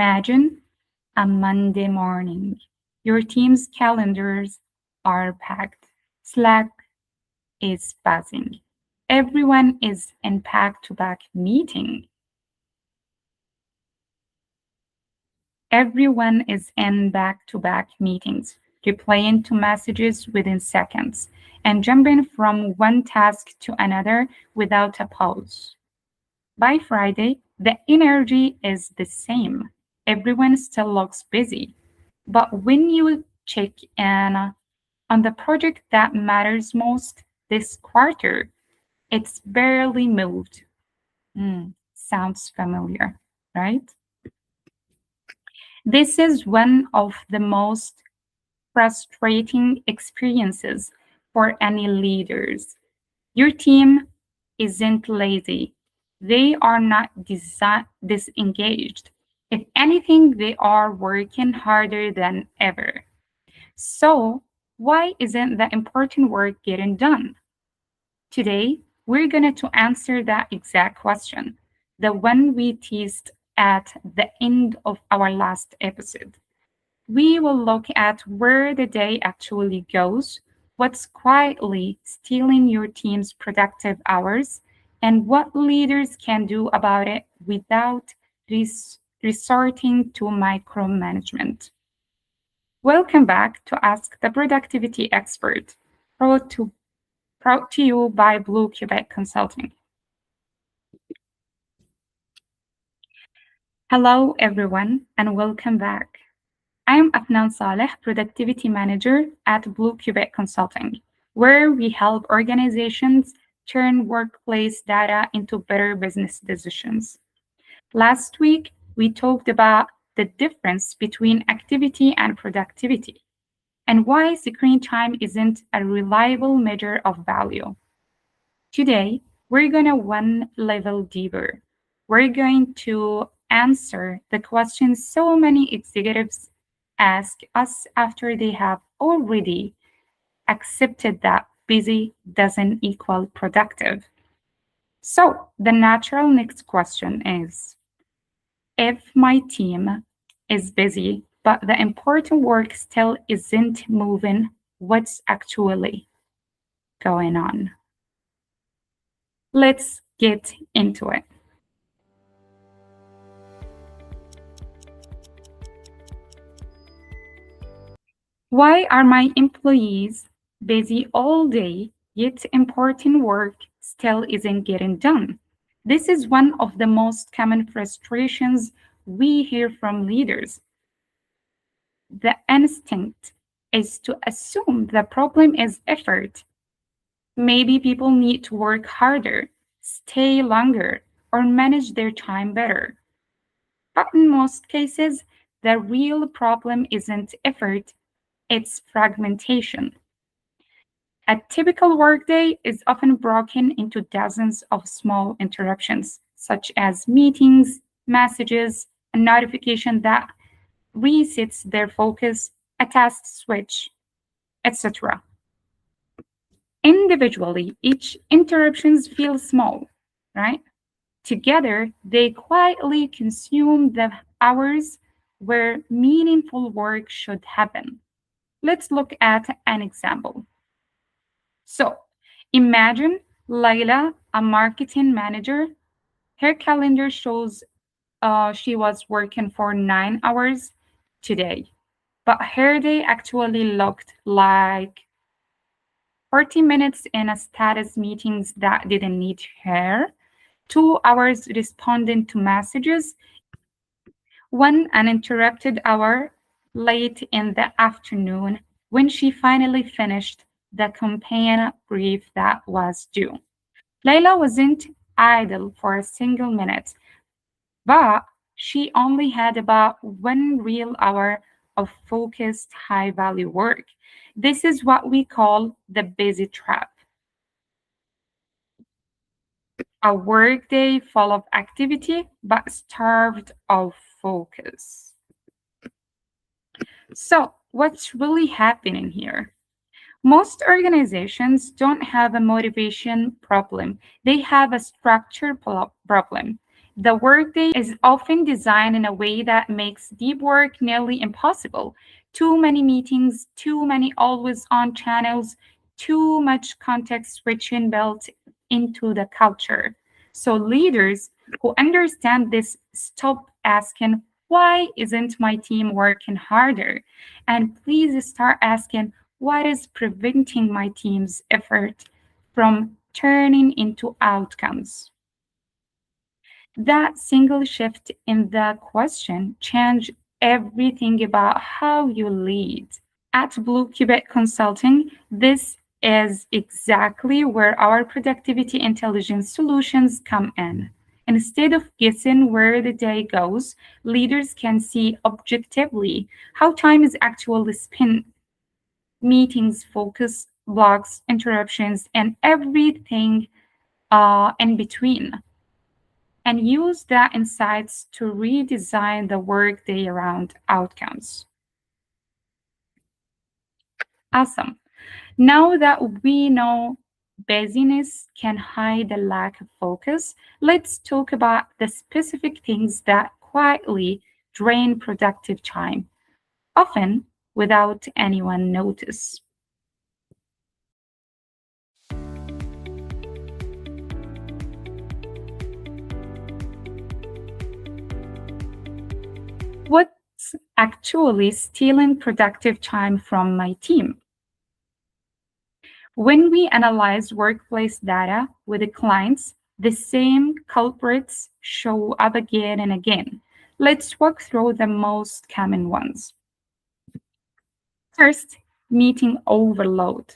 Imagine a Monday morning. Your team's calendars are packed. Slack is buzzing. Everyone is in back-to-back meeting. Everyone is in back-to-back meetings, replying to messages within seconds, and jumping from one task to another without a pause. By Friday, the energy is the same. Everyone still looks busy. But when you check in on the project that matters most this quarter, it's barely moved. Sounds familiar, right? This is one of the most frustrating experiences for any leaders. Your team isn't lazy. They are not disengaged. If anything, they are working harder than ever. So, why isn't the important work getting done? Today, we're going to answer that exact question, the one we teased at the end of our last episode. We will look at where the day actually goes, what's quietly stealing your team's productive hours, and what leaders can do about it without resorting to micromanagement. Welcome back to Ask the Productivity Expert, brought to you by Blue Qubit Consulting. Hello, everyone, and welcome back. I'm Afnan Saleh, Productivity Manager at Blue Qubit Consulting, where we help organizations turn workplace data into better business decisions. Last week, we talked about the difference between activity and productivity, and why screen time isn't a reliable measure of value. Today, we're going to one level deeper. We're going to answer the question so many executives ask us after they have already accepted that busy doesn't equal productive. So, the natural next question is, if my team is busy, but the important work still isn't moving, what's actually going on? Let's get into it. Why are my employees busy all day, yet important work still isn't getting done? This is one of the most common frustrations we hear from leaders. The instinct is to assume the problem is effort. Maybe people need to work harder, stay longer, or manage their time better. But in most cases, the real problem isn't effort, it's fragmentation. A typical workday is often broken into dozens of small interruptions, such as meetings, messages, a notification that resets their focus, a task switch, etc. Individually, each interruption feels small, right? Together, they quietly consume the hours where meaningful work should happen. Let's look at an example. So, imagine Layla, a marketing manager. Her calendar shows she was working for 9 hours today, but her day actually looked like 40 minutes in a status meetings that didn't need her, 2 hours responding to messages, one uninterrupted hour late in the afternoon when she finally finished the campaign brief that was due. Layla wasn't idle for a single minute, but she only had about 1 real hour of focused high value work. This is what we call the busy trap. A workday full of activity but starved of focus. So, what's really happening here? Most organizations don't have a motivation problem, they have a structure problem. The workday is often designed in a way that makes deep work nearly impossible. Too many meetings, too many always on channels, too much context switching built into the culture. So, leaders who understand this stop asking, why isn't my team working harder? And please start asking, what is preventing my team's effort from turning into outcomes? That single shift in the question changed everything about how you lead. At Blue Qubit Consulting, this is exactly where our productivity intelligence solutions come in. Instead of guessing where the day goes, leaders can see objectively how time is actually spent: meetings, focus, blocks, interruptions, and everything in between, and use that insights to redesign the workday around outcomes. Awesome. Now that we know busyness can hide a lack of focus, let's talk about the specific things that quietly drain productive time, often without anyone notice. What's actually stealing productive time from my team? When we analyze workplace data with the clients, the same culprits show up again and again. Let's walk through the most common ones. First, meeting overload.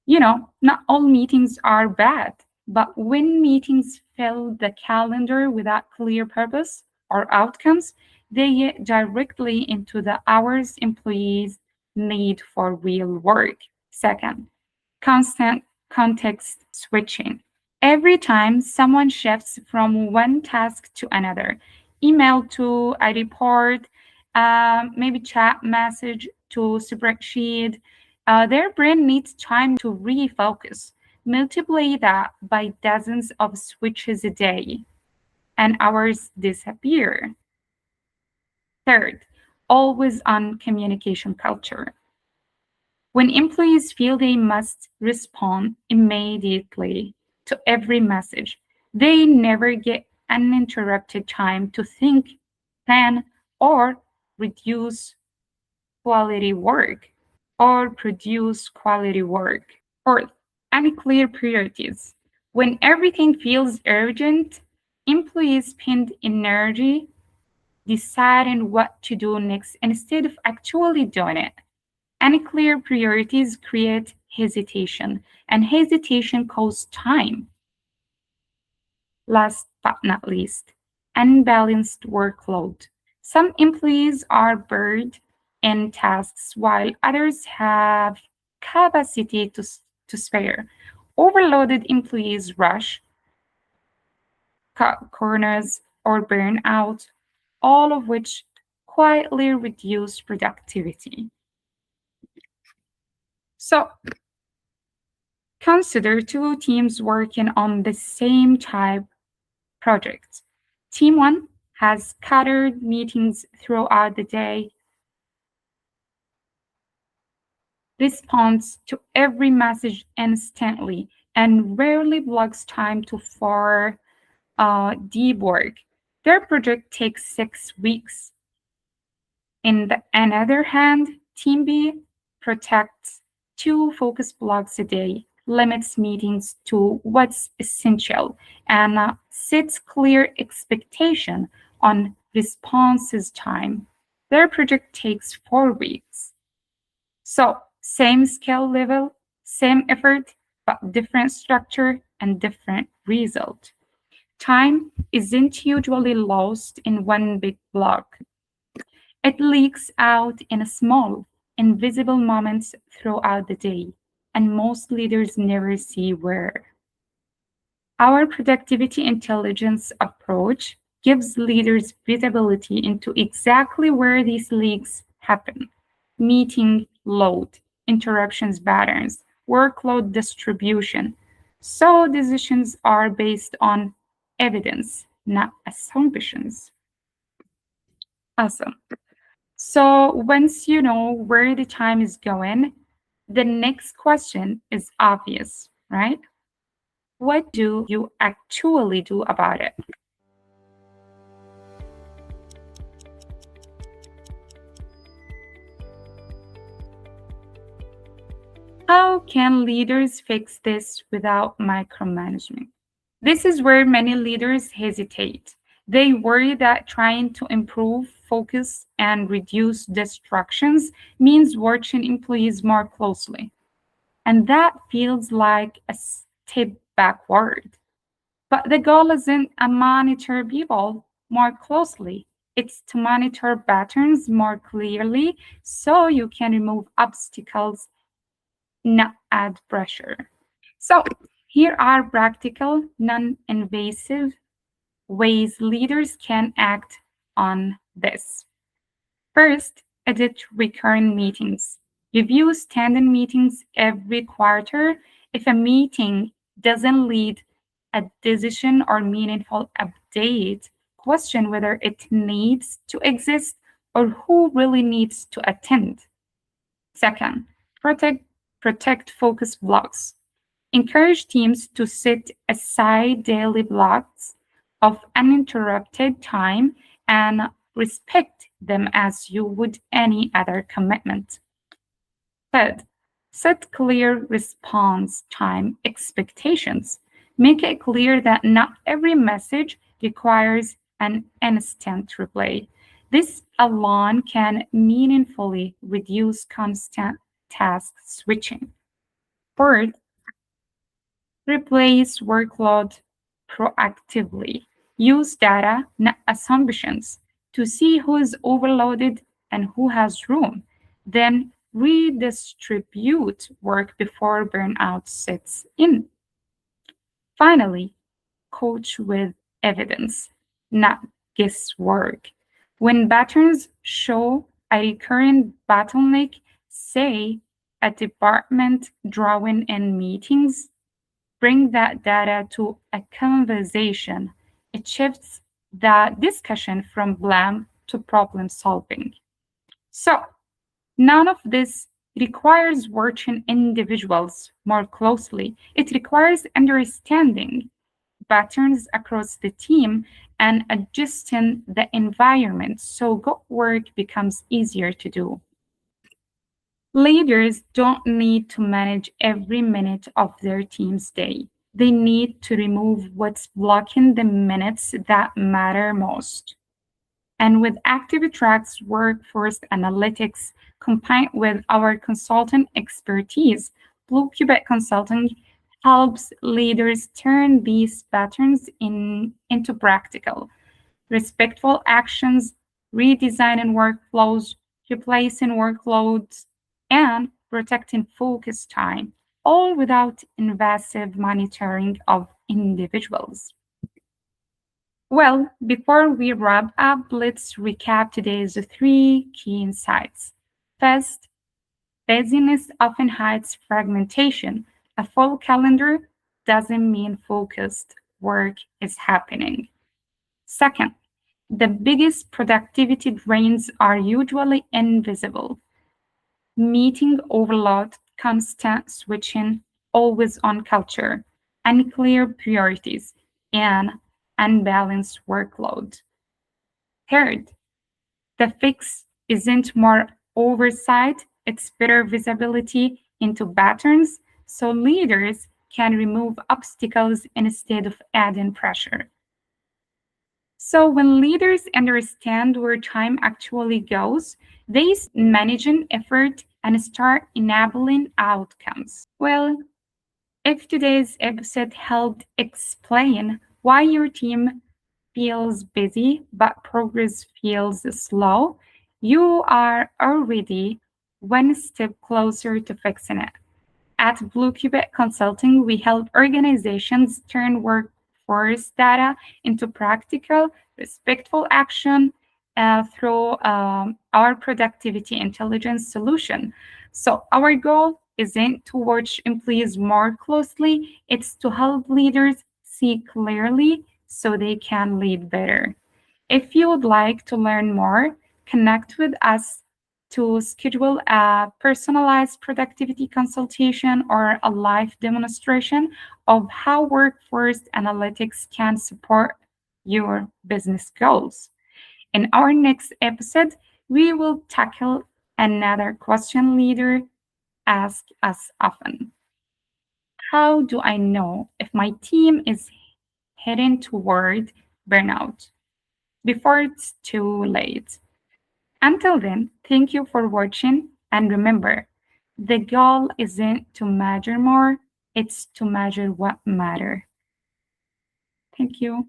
Not all meetings are bad, but when meetings fill the calendar without clear purpose or outcomes, they get directly into the hours employees need for real work. Second, constant context switching. Every time someone shifts from one task to another, email to a report, maybe chat message to spreadsheet, their brain needs time to refocus. Multiply that by dozens of switches a day, and hours disappear. Third, always on communication culture. When employees feel they must respond immediately to every message, they never get uninterrupted time to think, plan, or reduce quality work or produce quality work. Fourth, unclear priorities. When everything feels urgent, employees spend energy deciding what to do next instead of actually doing it. Unclear priorities create hesitation, and hesitation costs time. Last but not least, unbalanced workload. Some employees are buried in tasks while others have capacity to spare. Overloaded employees rush, cut corners, or burn out, all of which quietly reduce productivity. So, consider two teams working on the same type project. Team 1 has scattered meetings throughout the day, responds to every message instantly, and rarely blocks time to for deep work. Their project takes 6 weeks. In the other hand, Team B protects two focus blocks a day, limits meetings to what's essential, and sets clear expectation on responses time. Their project takes 4 weeks. So, same skill level, same effort, but different structure and different result. Time isn't usually lost in one big block. It leaks out in small, invisible moments throughout the day, and most leaders never see where. Our productivity intelligence approach gives leaders visibility into exactly where these leaks happen: meeting load, interruptions patterns, workload distribution. So decisions are based on evidence, not assumptions. Awesome. So once you know where the time is going, the next question is obvious, right? What do you actually do about it? How can leaders fix this without micromanagement? This is where many leaders hesitate. They worry that trying to improve focus and reduce distractions means watching employees more closely. And that feels like a step backward. But the goal isn't to monitor people more closely. It's to monitor patterns more clearly so you can remove obstacles, not add pressure. So, here are practical, non invasive ways leaders can act on this. First, edit recurring meetings. Review standing meetings every quarter. If a meeting doesn't lead a decision or meaningful update, question whether it needs to exist or who really needs to attend. Second, protect focus blocks. Encourage teams to set aside daily blocks of uninterrupted time and respect them as you would any other commitment. Third, set clear response time expectations. Make it clear that not every message requires an instant reply. This alone can meaningfully reduce constant task switching. Fourth, replace workload proactively. Use data, not assumptions, to see who is overloaded and who has room. Then redistribute work before burnout sets in. Finally, coach with evidence, not guesswork. When patterns show a recurring bottleneck, say a department drawing in meetings, bring that data to a conversation. It shifts the discussion from blame to problem solving. So, none of this requires watching individuals more closely. It requires understanding patterns across the team and adjusting the environment so good work becomes easier to do. Leaders don't need to manage every minute of their team's day. They need to remove what's blocking the minutes that matter most. And with active tracks workforce analytics combined with our consultant expertise, Blue Qubit Consulting helps leaders turn these patterns into practical, respectful actions, redesigning workflows, replacing workloads, and protecting focus time, all without invasive monitoring of individuals. Well, before we wrap up, let's recap today's three key insights. First, busyness often hides fragmentation. A full calendar doesn't mean focused work is happening. Second, the biggest productivity drains are usually invisible. Meeting overload, constant switching, always on culture, unclear priorities, and unbalanced workload. Third, the fix isn't more oversight, it's better visibility into patterns so leaders can remove obstacles instead of adding pressure. So when leaders understand where time actually goes, they managing effort and start enabling outcomes. Well, if today's episode helped explain why your team feels busy but progress feels slow, you are already one step closer to fixing it. At Blue Qubit Consulting, we help organizations turn workforce data into practical, respectful action through our productivity intelligence solution. So, our goal isn't to watch employees more closely, it's to help leaders see clearly, so they can lead better. If you would like to learn more, connect with us to schedule a personalized productivity consultation or a live demonstration of how workforce analytics can support your business goals. In our next episode, we will tackle another question leader ask us often. How do I know if my team is heading toward burnout before it's too late? Until then, thank you for watching, and remember, the goal isn't to measure more, it's to measure what matter. Thank you.